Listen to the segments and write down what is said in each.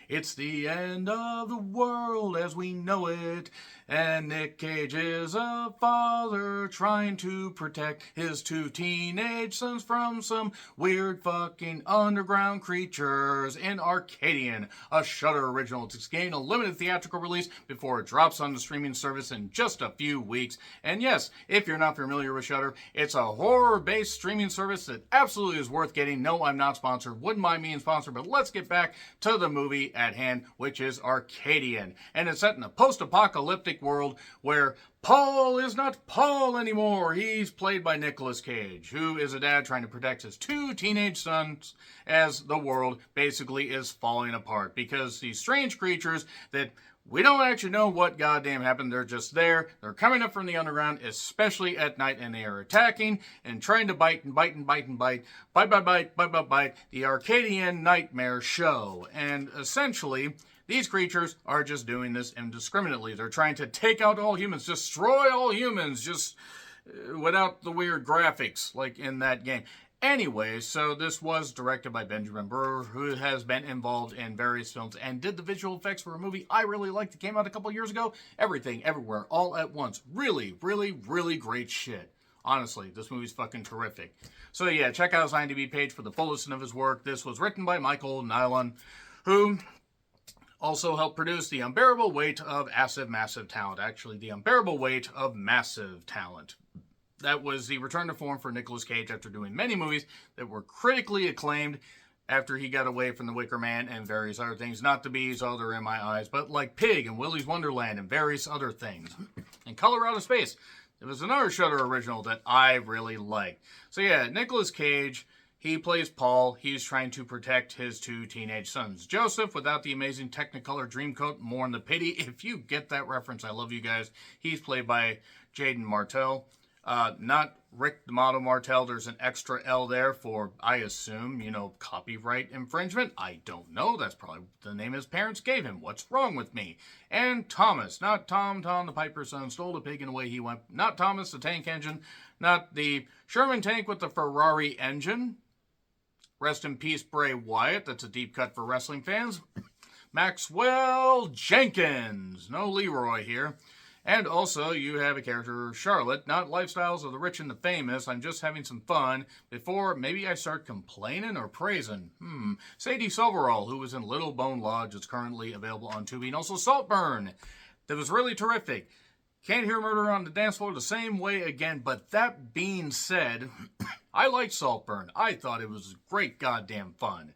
It's the end of the world as we know it. And Nick Cage is a father trying to protect his two teenage sons from some weird fucking underground creatures in Arcadian, a Shudder original. It's gained a limited theatrical release before it drops on the streaming service in just a few weeks. And yes, if you're not familiar with Shudder, it's a horror-based streaming service that absolutely is worth getting. No, I'm not sponsored. Wouldn't mind being sponsored, but let's get back to the movie at hand, which is Arcadian. And it's set in a post-apocalyptic world where Paul is not Paul anymore. He's played by Nicolas Cage, who is a dad trying to protect his two teenage sons as the world basically is falling apart because these strange creatures that we don't actually know what goddamn happened. They're just there. They're coming up from the underground, especially at night, and they are attacking and trying to bite and bite and bite and bite. Bite. The Arcadian Nightmare Show. And essentially, these creatures are just doing this indiscriminately. They're trying to take out all humans, destroy all humans, just without the weird graphics like in that game. Anyway, so this was directed by Benjamin Brewer, who has been involved in various films and did the visual effects for a movie I really liked that came out a couple years ago. Everything, Everywhere, All at Once. Really, really, really great shit. Honestly, this movie's fucking terrific. So yeah, check out his IMDb page for the full list of his work. This was written by Michael Nylan, who also helped produce The Unbearable Weight of Massive Talent. Actually, The Unbearable Weight of Massive Talent. That was the return to form for Nicolas Cage after doing many movies that were critically acclaimed after he got away from The Wicker Man and various other things. Not to be so they're in my eyes, but like Pig and Willy's Wonderland and various other things. And Color Out of Space. It was another Shudder original that I really liked. So yeah, Nicolas Cage, he plays Paul. He's trying to protect his two teenage sons. Joseph, without the amazing Technicolor Dreamcoat, mourn the pity. If you get that reference, I love you guys. He's played by Jaden Martell. Not Rick D'Amato Martell. There's an extra L there for, I assume, copyright infringement. I don't know. That's probably the name his parents gave him. What's wrong with me? And Thomas, not Tom the Piper's son, stole the pig and away he went. Not Thomas the tank engine. Not the Sherman tank with the Ferrari engine. Rest in peace, Bray Wyatt. That's a deep cut for wrestling fans. Maxwell Jenkins. No Leroy here. And also, you have a character, Charlotte, not Lifestyles of the Rich and the Famous. I'm just having some fun before maybe I start complaining or praising. Sadie Silverall, who was in Little Bone Lodge, is currently available on Tubi. And also Saltburn. That was really terrific. Can't hear Murder on the Dance Floor the same way again. But that being said, I liked Saltburn. I thought it was great goddamn fun.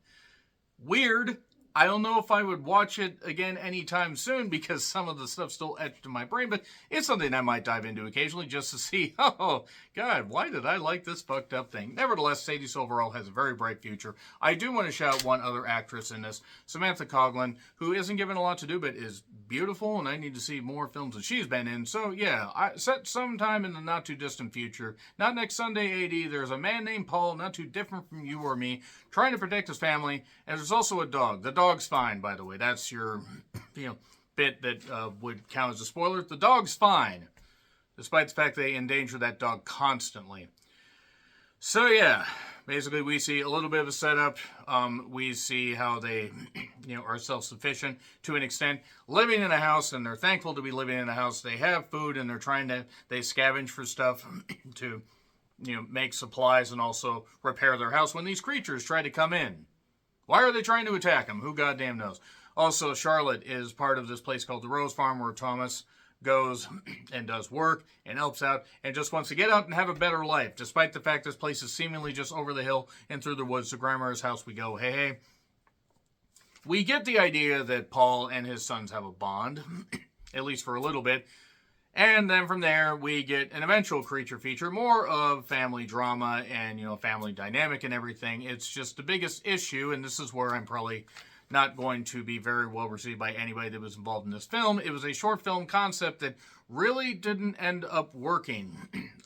Weird. I don't know if I would watch it again anytime soon because some of the stuff's still etched in my brain, but it's something I might dive into occasionally just to see, oh, God, why did I like this fucked up thing? Nevertheless, Sadie Silverall has a very bright future. I do want to shout one other actress in this, Samantha Coughlin, who isn't given a lot to do, but is beautiful, and I need to see more films that she's been in. So, yeah, set sometime in the not-too-distant future, not next Sunday AD, there's a man named Paul, not too different from you or me, trying to protect his family, and there's also a dog. The dog's fine, by the way. That's your, bit that would count as a spoiler. The dog's fine, despite the fact they endanger that dog constantly. So, yeah, basically we see a little bit of a setup. We see how they, are self-sufficient to an extent, living in a house, and they're thankful to be living in a house. They have food, and they scavenge for stuff to, make supplies and also repair their house when these creatures try to come in. Why are they trying to attack them? Who goddamn knows? Also, Charlotte is part of this place called the Rose Farm where Thomas goes and does work and helps out and just wants to get out and have a better life, despite the fact this place is seemingly just over the hill and through the woods. To Grandma's house we go. Hey. We get the idea that Paul and his sons have a bond, at least for a little bit. And then from there, we get an eventual creature feature, more of family drama and, family dynamic and everything. It's just the biggest issue, and this is where I'm probably not going to be very well received by anybody that was involved in this film. It was a short film concept that really didn't end up working.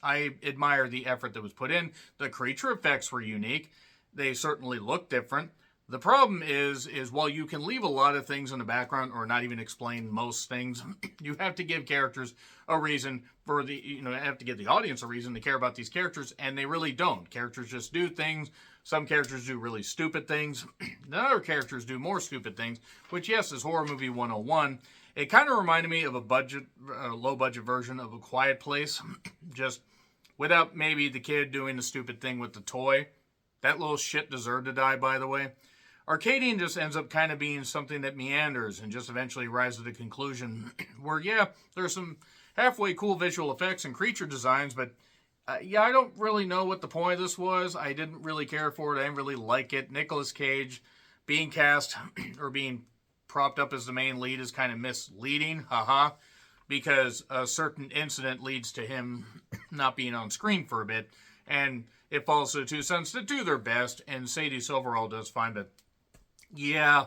I admire the effort that was put in. The creature effects were unique. They certainly look different. The problem is while you can leave a lot of things in the background or not even explain most things, you have to give characters a reason for have to give the audience a reason to care about these characters, and they really don't. Characters just do things. Some characters do really stupid things. The other characters do more stupid things, which, yes, is Horror Movie 101. It kind of reminded me of a low-budget version of A Quiet Place, just without maybe the kid doing the stupid thing with the toy. That little shit deserved to die, by the way. Arcadian just ends up kind of being something that meanders and just eventually arrives at a conclusion where, yeah, there's some halfway cool visual effects and creature designs, but yeah, I don't really know what the point of this was. I didn't really care for it. I didn't really like it. Nicolas Cage being cast or being propped up as the main lead is kind of misleading, because a certain incident leads to him not being on screen for a bit, and it falls to the two sons to do their best, and Sadie Silverall does fine, but yeah,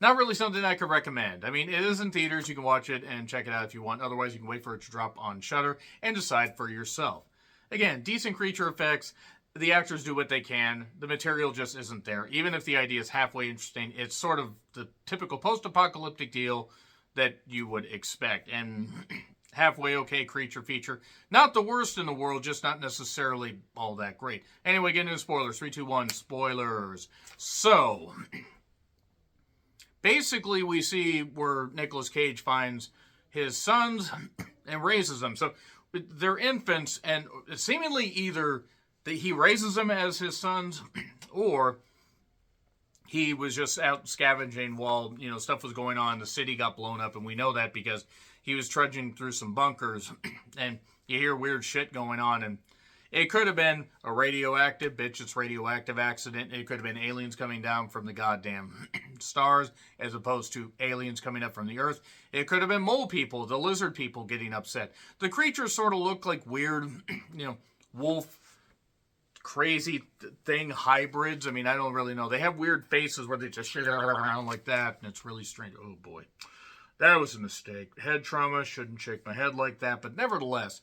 not really something I could recommend. I mean, it is in theaters. You can watch it and check it out if you want. Otherwise, you can wait for it to drop on Shudder and decide for yourself. Again, decent creature effects. The actors do what they can. The material just isn't there. Even if the idea is halfway interesting, it's sort of the typical post-apocalyptic deal that you would expect. And halfway okay creature feature. Not the worst in the world, just not necessarily all that great. Anyway, getting into spoilers. 3, 2, 1, spoilers. So, basically we see where Nicolas Cage finds his sons and raises them. So, they're infants, and seemingly either he raises them as his sons, or he was just out scavenging while, stuff was going on. The city got blown up, and we know that because he was trudging through some bunkers, and you hear weird shit going on, and it could have been a radioactive accident. It could have been aliens coming down from the goddamn stars as opposed to aliens coming up from the earth. It could have been mole people, the lizard people getting upset. The creatures sort of look like weird, wolf, crazy thing hybrids. I mean, I don't really know. They have weird faces where they just shit around like that, and it's really strange. Oh, boy. That was a mistake. Head trauma. Shouldn't shake my head like that. But nevertheless,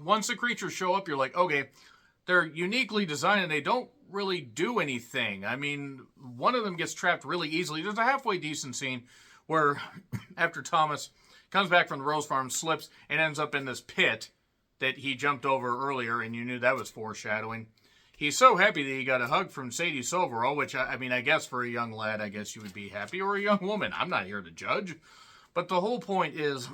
once the creatures show up, you're like, okay, they're uniquely designed and they don't really do anything. I mean, one of them gets trapped really easily. There's a halfway decent scene where after Thomas comes back from the Rose Farm, slips, and ends up in this pit that he jumped over earlier, and you knew that was foreshadowing. He's so happy that he got a hug from Sadie Silverall, which, I mean, I guess for a young lad, I guess you would be happy, or a young woman. I'm not here to judge. But the whole point is,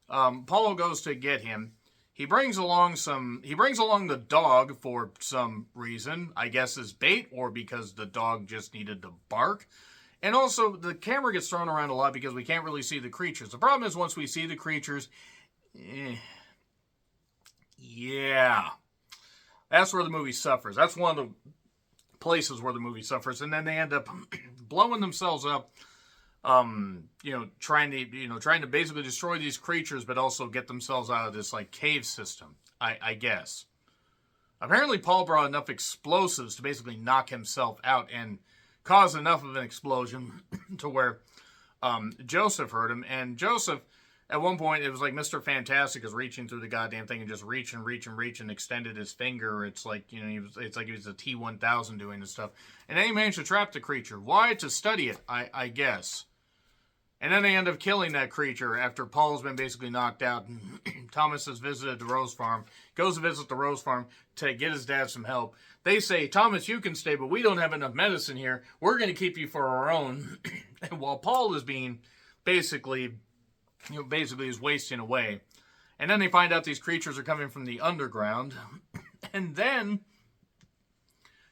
Paulo goes to get him. He brings along the dog for some reason, I guess as bait, or because the dog just needed to bark. And also, the camera gets thrown around a lot because we can't really see the creatures. The problem is, once we see the creatures, yeah, that's where the movie suffers. That's one of the places where the movie suffers. And then they end up blowing themselves up, trying to basically destroy these creatures, but also get themselves out of this, cave system, I guess. Apparently, Paul brought enough explosives to basically knock himself out and cause enough of an explosion to where Joseph heard him. And Joseph, at one point, it was like Mr. Fantastic is reaching through the goddamn thing and just reach and extended his finger. It's like, it's like he was a T-1000 doing this stuff. And then he managed to trap the creature. Why? To study it, I guess. And then they end up killing that creature after Paul's been basically knocked out. Thomas has visited the Rose Farm, goes to visit the Rose Farm to get his dad some help. They say, Thomas, you can stay, but we don't have enough medicine here. We're going to keep you for our own. And while Paul is being basically is wasting away. And then they find out these creatures are coming from the underground. And then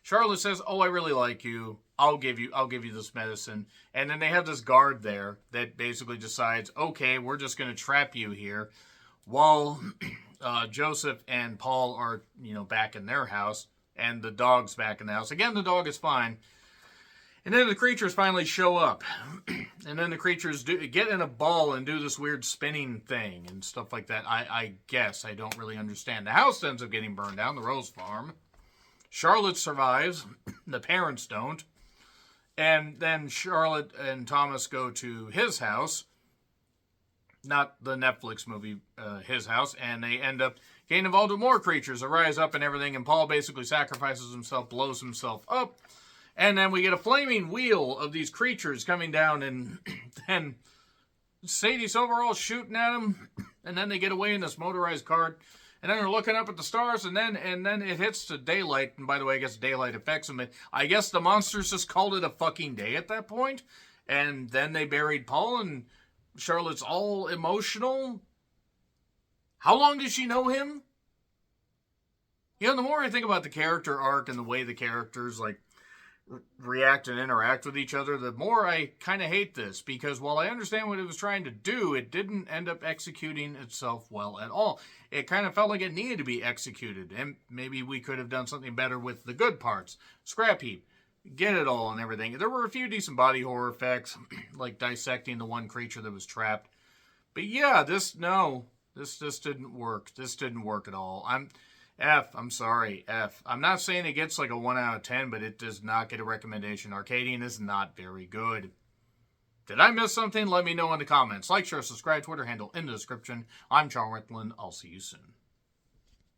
Charlotte says, oh, I really like you. I'll give you this medicine. And then they have this guard there that basically decides, okay, we're just going to trap you here while Joseph and Paul are, back in their house, and the dog's back in the house. Again, the dog is fine. And then the creatures finally show up. And then the creatures get in a ball and do this weird spinning thing and stuff like that. I guess. I don't really understand. The house ends up getting burned down, the Rose Farm. Charlotte survives. The parents don't. And then Charlotte and Thomas go to his house. Not the Netflix movie, his house. And they end up getting involved with more creatures that rise up and everything. And Paul basically sacrifices himself, blows himself up. And then we get a flaming wheel of these creatures coming down, and then Sadie's overall shooting at them, and then they get away in this motorized cart, and then they're looking up at the stars, and then it hits to daylight, and by the way, I guess daylight affects them. I guess the monsters just called it a fucking day at that point, and then they buried Paul, and Charlotte's all emotional. How long did she know him? You know, the more I think about the character arc and the way the characters, like, react and interact with each other, the more I kind of hate this, because while I understand what it was trying to do, it didn't end up executing itself well at all. It kind of felt like it needed to be executed, and maybe we could have done something better with the good parts. Scrap heap, get it all and everything. There were a few decent body horror effects, like dissecting the one creature that was trapped. But yeah, this didn't work. This didn't work at all. I'm sorry, F. I'm not saying it gets like a 1 out of 10, but it does not get a recommendation. Arcadian is not very good. Did I miss something? Let me know in the comments. Like, share, subscribe, Twitter handle in the description. I'm Charwithlin. I'll see you soon.